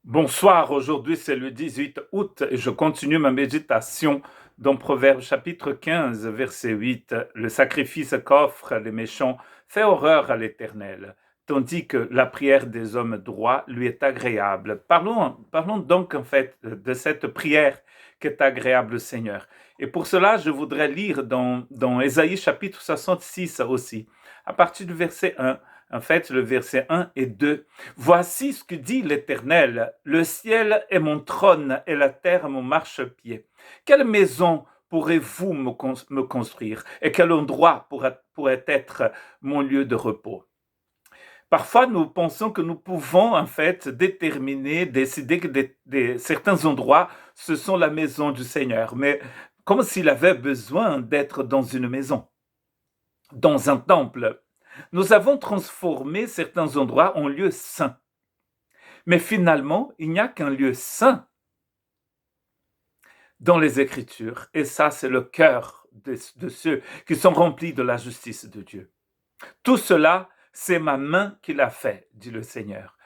Bonsoir, aujourd'hui c'est le 18 août et je continue ma méditation dans Proverbes chapitre 15, verset 8. Le sacrifice qu'offrent les méchants fait horreur à l'Éternel, tandis que la prière des hommes droits lui est agréable. Parlons donc en fait de cette prière qui est agréable au Seigneur. Et pour cela, je voudrais lire dans Ésaïe chapitre 66 aussi, à partir du verset 1. En fait, le verset 1 et 2. Voici ce que dit l'Éternel, le ciel est mon trône et la terre mon marchepied. Quelle maison pourrez-vous me construire et quel endroit pourrait être mon lieu de repos? Parfois, nous pensons que nous pouvons en fait décider que certains endroits, ce sont la maison du Seigneur, mais comme s'il avait besoin d'être dans une maison, dans un temple. Nous avons transformé certains endroits en lieux saints. Mais finalement, il n'y a qu'un lieu saint dans les Écritures. Et ça, c'est le cœur de ceux qui sont remplis de la justice de Dieu. Tout cela, c'est ma main qui l'a fait, dit le Seigneur.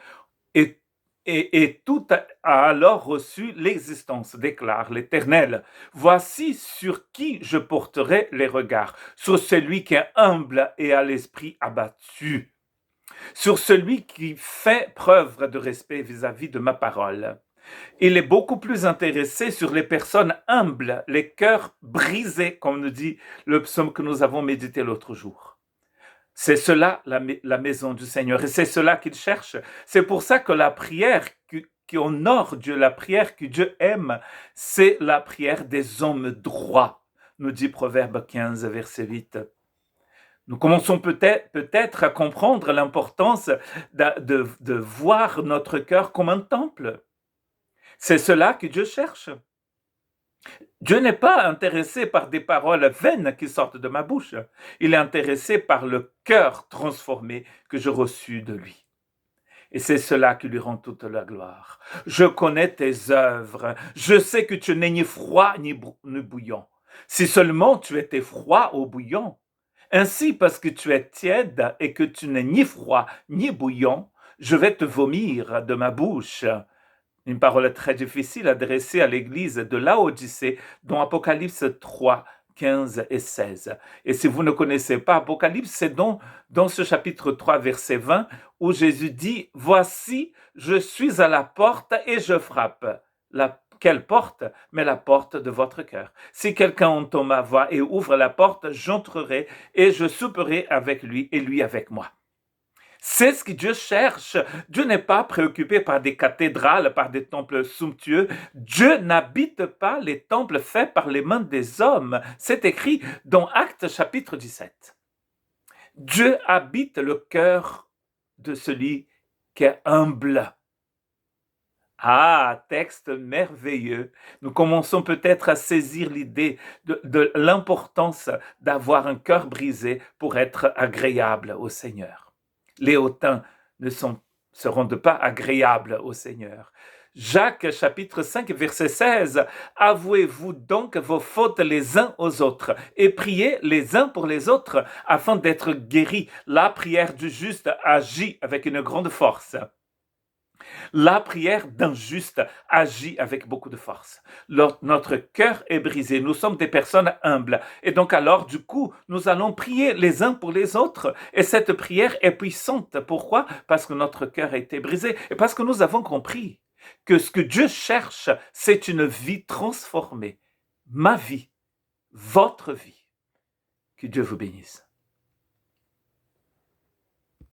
Et tout a alors reçu l'existence, déclare l'Éternel. Voici sur qui je porterai les regards, sur celui qui est humble et a l'esprit abattu, sur celui qui fait preuve de respect vis-à-vis de ma parole. Il est beaucoup plus intéressé sur les personnes humbles, les cœurs brisés, comme nous dit le psaume que nous avons médité l'autre jour. C'est cela la maison du Seigneur et c'est cela qu'il cherche. C'est pour ça que la prière qui honore Dieu, la prière que Dieu aime, c'est la prière des hommes droits, nous dit Proverbe 15, verset 8. Nous commençons peut-être à comprendre l'importance de voir notre cœur comme un temple. C'est cela que Dieu cherche. Dieu n'est pas intéressé par des paroles vaines qui sortent de ma bouche. Il est intéressé par le cœur transformé que j'ai reçu de lui. Et c'est cela qui lui rend toute la gloire. Je connais tes œuvres. Je sais que tu n'es ni froid ni bouillant. Si seulement tu étais froid ou bouillant. Ainsi, parce que tu es tiède et que tu n'es ni froid ni bouillant, je vais te vomir de ma bouche. Une parole très difficile adressée à l'église de Laodicée dans Apocalypse 3, 15 et 16. Et si vous ne connaissez pas Apocalypse, c'est dans ce chapitre 3, verset 20, où Jésus dit, « Voici, je suis à la porte et je frappe. » Quelle porte? Mais la porte de votre cœur. Si quelqu'un entend ma voix et ouvre la porte, j'entrerai et je souperai avec lui et lui avec moi. C'est ce que Dieu cherche. Dieu n'est pas préoccupé par des cathédrales, par des temples somptueux. Dieu n'habite pas les temples faits par les mains des hommes. C'est écrit dans Actes chapitre 17. Dieu habite le cœur de celui qui est humble. Ah, texte merveilleux. Nous commençons peut-être à saisir l'idée de l'importance d'avoir un cœur brisé pour être agréable au Seigneur. Les hautains ne se rendent pas agréables au Seigneur. Jacques chapitre 5 verset 16, avouez-vous donc vos fautes les uns aux autres et priez les uns pour les autres afin d'être guéris. La prière du juste agit avec une grande force. La prière d'un juste agit avec beaucoup de force. Notre cœur est brisé, nous sommes des personnes humbles. Et donc alors, du coup, nous allons prier les uns pour les autres. Et cette prière est puissante. Pourquoi? Parce que notre cœur a été brisé. Et parce que nous avons compris que ce que Dieu cherche, c'est une vie transformée. Ma vie, votre vie. Que Dieu vous bénisse.